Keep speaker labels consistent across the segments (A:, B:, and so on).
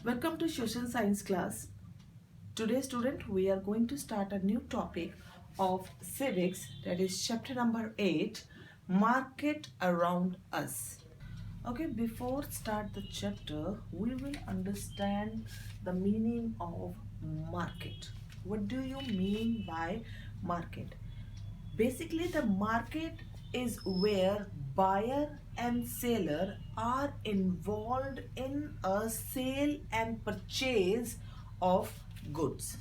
A: Welcome to social science class. Today student we are going to start a new topic of civics, that is chapter number 8, market around us. Okay, before start the chapter we will understand the meaning of market. What do you mean by market? Basically, the market is where buyer and seller are involved in a sale and purchase of goods.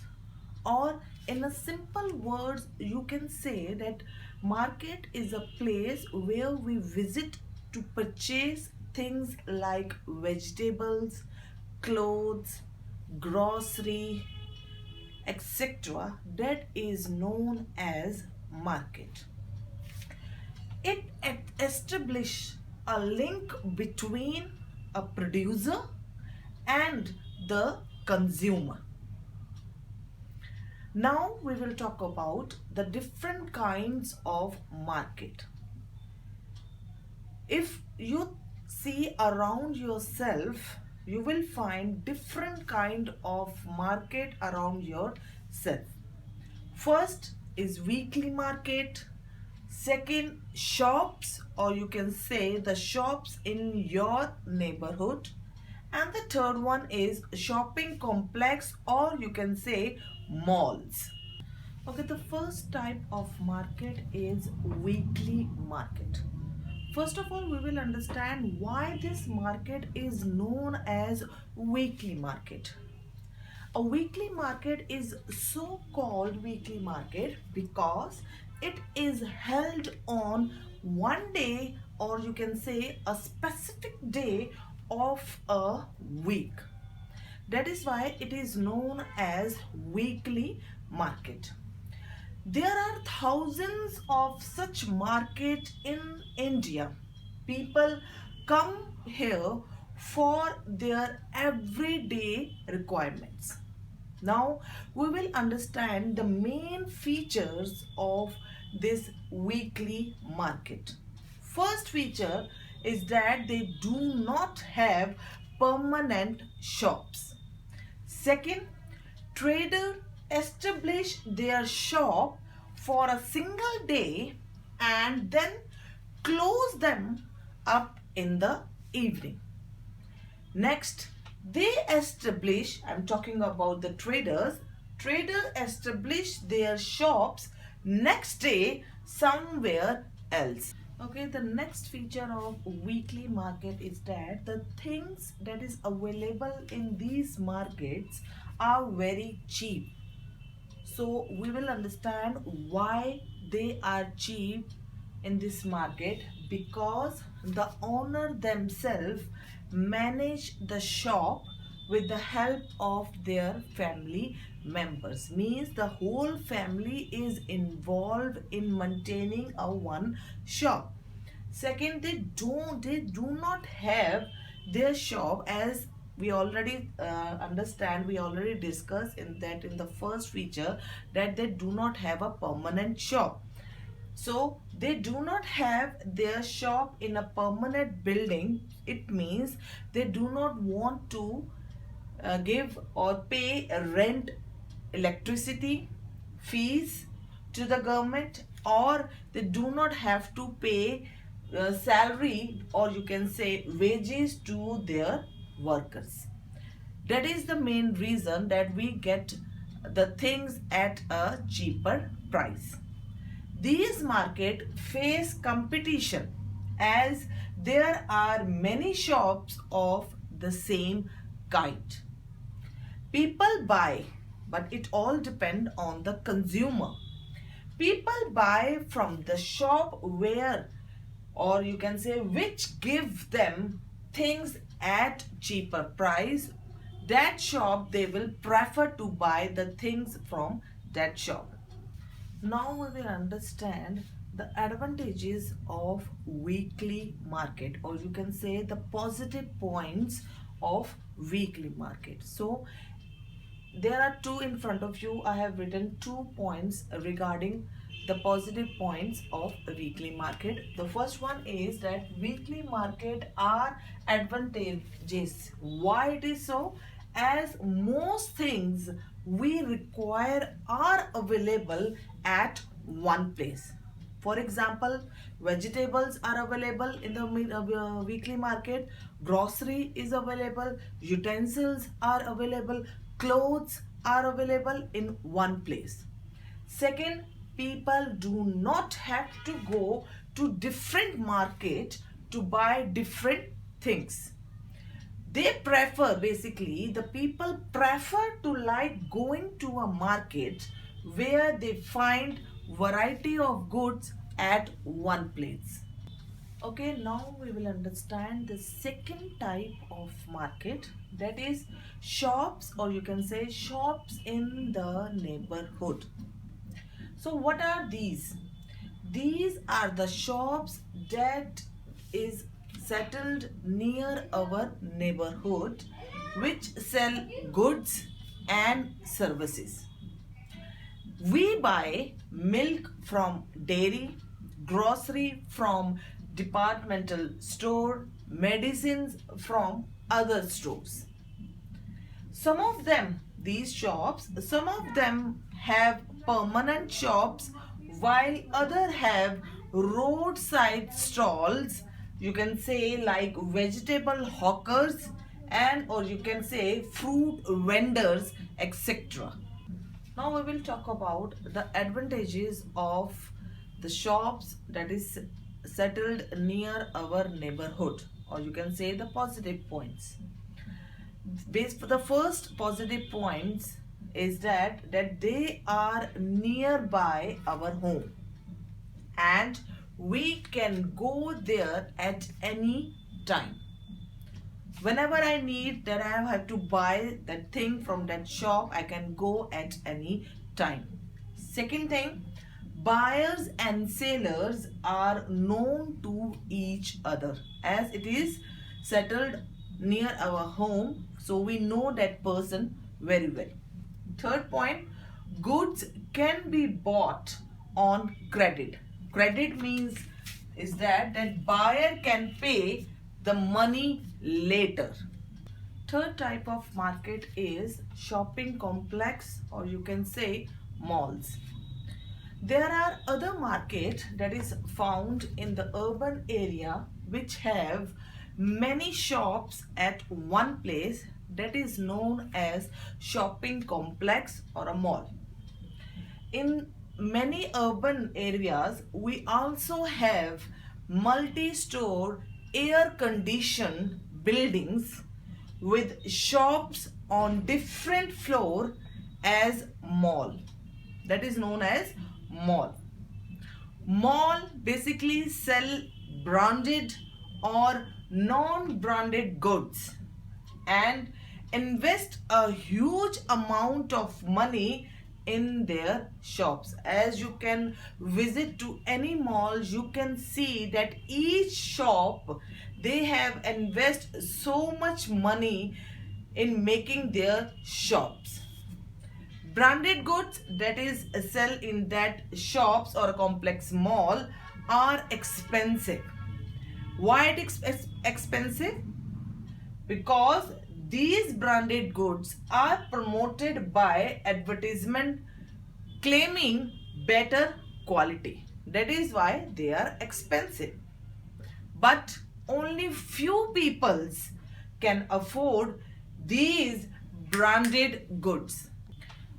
A: Or in a simple words, you can say that market is a place where we visit to purchase things like vegetables, clothes, grocery, etc. That is known as market. It establishes a link between a producer and the consumer. Now we will talk about the different kinds of market. If you see around yourself, you will find different kind of market around yourself. First is weekly market. Second, shops, or you can say the shops in your neighborhood. And the third one is shopping complex, or you can say malls. Okay, the first type of market is weekly market. First of all, we will understand why this market is known as weekly market. A weekly market is so called weekly market because it is held on one day, or you can say a specific day of a week. That is why it is known as weekly market. There are thousands of such market in India. People come here for their everyday requirements. Now we will understand the main features of this weekly market. First feature is that they do not have permanent shops. Second, trader establish their shop for a single day and then close them up in the evening. Next, they establish, I'm talking about the traders, trader establish their shops next day somewhere else. Okay, the next feature of weekly market is that the things that is available in these markets are very cheap. So we will understand why they are cheap in this market, because the owner themselves manage the shop with the help of their family members. Means the whole family is involved in maintaining a one shop. Second, they do not have their shop, as we already understand, we already discussed in the first feature, that they do not have a permanent shop. So they do not have their shop in a permanent building. It means they do not want to give or pay rent, electricity, fees to the government, or they do not have to pay salary, or you can say wages, to their workers. That is the main reason that we get the things at a cheaper price. These markets face competition as there are many shops of the same kind. People buy, but it all depends on the consumer. People buy from the shop where, or you can say which give them things at cheaper price. That shop, they will prefer to buy the things from that shop. Now we will understand the advantages of weekly market, or you can say the positive points of weekly market. So there are two in front of you. I have written 2 points regarding the positive points of weekly market. The first one is that weekly market are advantageous. Why it is so? as most things we require are available at one place. For example, vegetables are available in the weekly market, grocery is available, utensils are available, clothes are available in one place. Second, people do not have to go to different market to buy different things. They prefer, basically the people prefer to like going to a market where they find variety of goods at one place. Okay, now we will understand the second type of market, that is shops, or you can say shops in the neighborhood. So what are these? These are the shops that is settled near our neighborhood which sell goods and services. We buy milk from dairy, grocery from departmental store, medicines from other stores. Some of them, these shops, some of them have permanent shops while other have roadside stalls, you can say like vegetable hawkers, and or you can say fruit vendors, etc. Now we will talk about the advantages of the shops that is settled near our neighborhood, or you can say the positive points. The first positive points is that they are nearby our home and we can go there at any time. Whenever I need that I have to buy that thing from that shop, I can go at any time. Second thing, buyers and sellers are known to each other as it is settled near our home, so we know that person very well. Third point, goods can be bought on credit. Credit means is that buyer can pay the money later. Third type of market is shopping complex, or you can say malls. There are other market that is found in the urban area which have many shops at one place, that is known as shopping complex or a mall. In many urban areas, we also have multi-store air-conditioned buildings with shops on different floor as mall. That is known as mall. Mall basically sell branded or non-branded goods and invest a huge amount of money in their shops. As you can visit to any mall, you can see that each shop they have invest so much money in making their shops. Branded goods that is sell in that shops or complex mall are expensive. Why it is expensive? Because these branded goods are promoted by advertisement claiming better quality. That is why they are expensive. But only few peoples can afford these branded goods.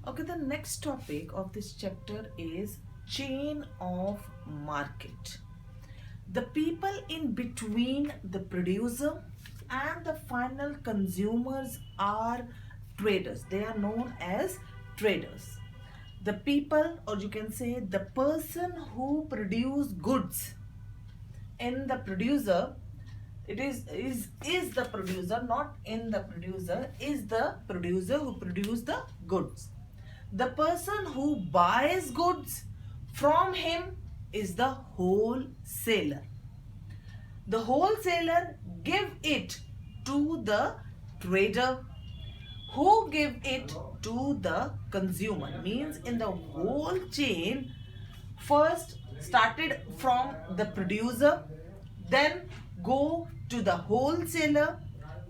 A: Okay, the next topic of this chapter is chain of market. The people in between the producer and the final consumers are traders. They are known as traders. The people, or you can say the person who produce goods in the producer, it is the producer, not in the producer, is the producer who produce the goods. The person who buys goods from him is the wholesaler. The wholesaler give it to the trader who give it to the consumer. Means in the whole chain, first started from the producer, then go to the wholesaler,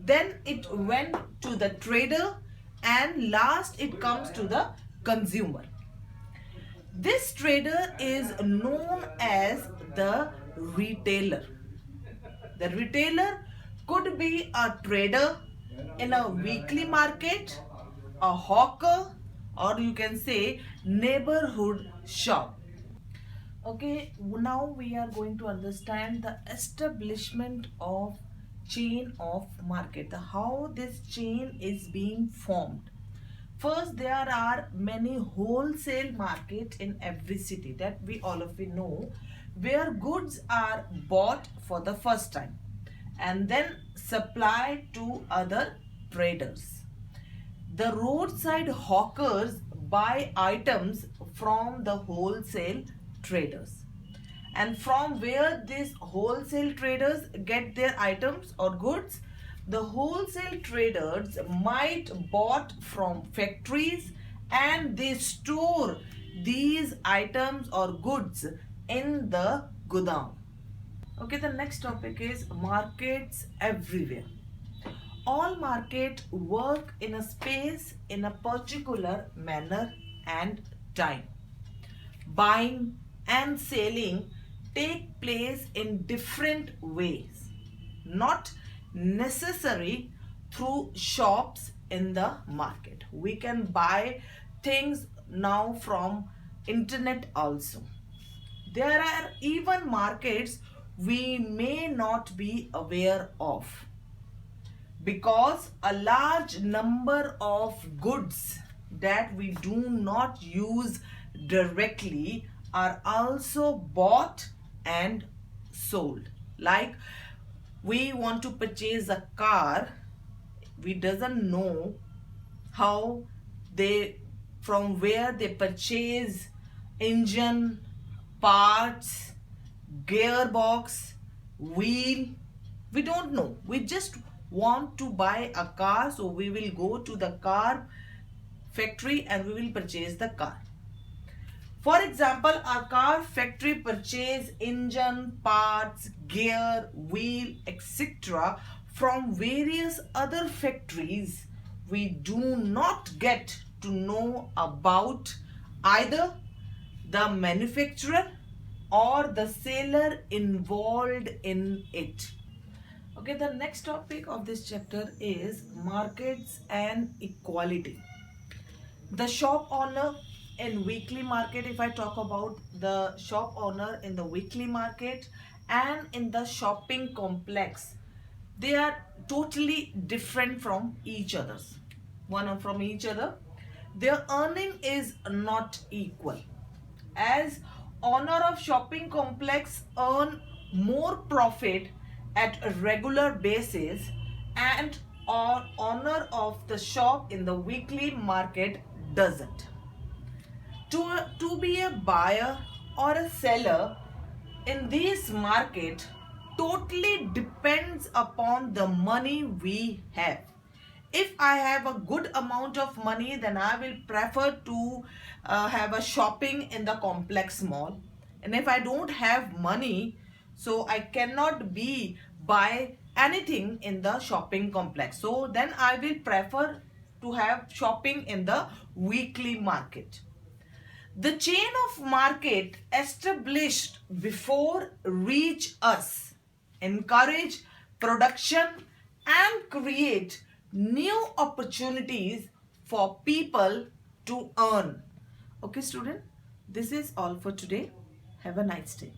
A: then it went to the trader, and last it comes to the consumer. This trader is known as the retailer. The retailer could be a trader in a weekly market, a hawker, or you can say neighborhood shop. Okay, now we are going to understand the establishment of chain of market, how this chain is being formed. First, there are many wholesale market in every city that we all of you know, where goods are bought for the first time and then supplied to other traders. The roadside hawkers buy items from the wholesale traders. And from where these wholesale traders get their items or goods, the wholesale traders might bought from factories and they store these items or goods in the godown. Okay, the next topic is markets everywhere. All market work in a space in a particular manner and time. Buying and selling take place in different ways, not necessary through shops in the market. We can buy things now from internet also. There are even markets we may not be aware of, because a large number of goods that we do not use directly are also bought and sold. Like, we want to purchase a car, we doesn't know how they, from where they purchase engine, parts, gearbox, wheel. We don't know. We just want to buy a car, so we will go to the car factory and we will purchase the car. For example, a car factory purchase engine, parts, gear, wheel, etc. from various other factories. We do not get to know about either the manufacturer or the seller involved in it. Okay, the next topic of this chapter is markets and equality. The shop owner in weekly market, if I talk about the shop owner in the weekly market and in the shopping complex, they are totally different from each others. From each other. Their earning is not equal, as owner of shopping complex earn more profit at a regular basis, and owner of the shop in the weekly market doesn't. To be a buyer or a seller in this market totally depends upon the money we have. If I have a good amount of money, then I will prefer to have a shopping in the complex mall. And if I don't have money, so I cannot buy anything in the shopping complex. So then I will prefer to have shopping in the weekly market. The chain of market established before reach us encourage production and create new opportunities for people to earn. Okay, student, this is all for today. Have a nice day.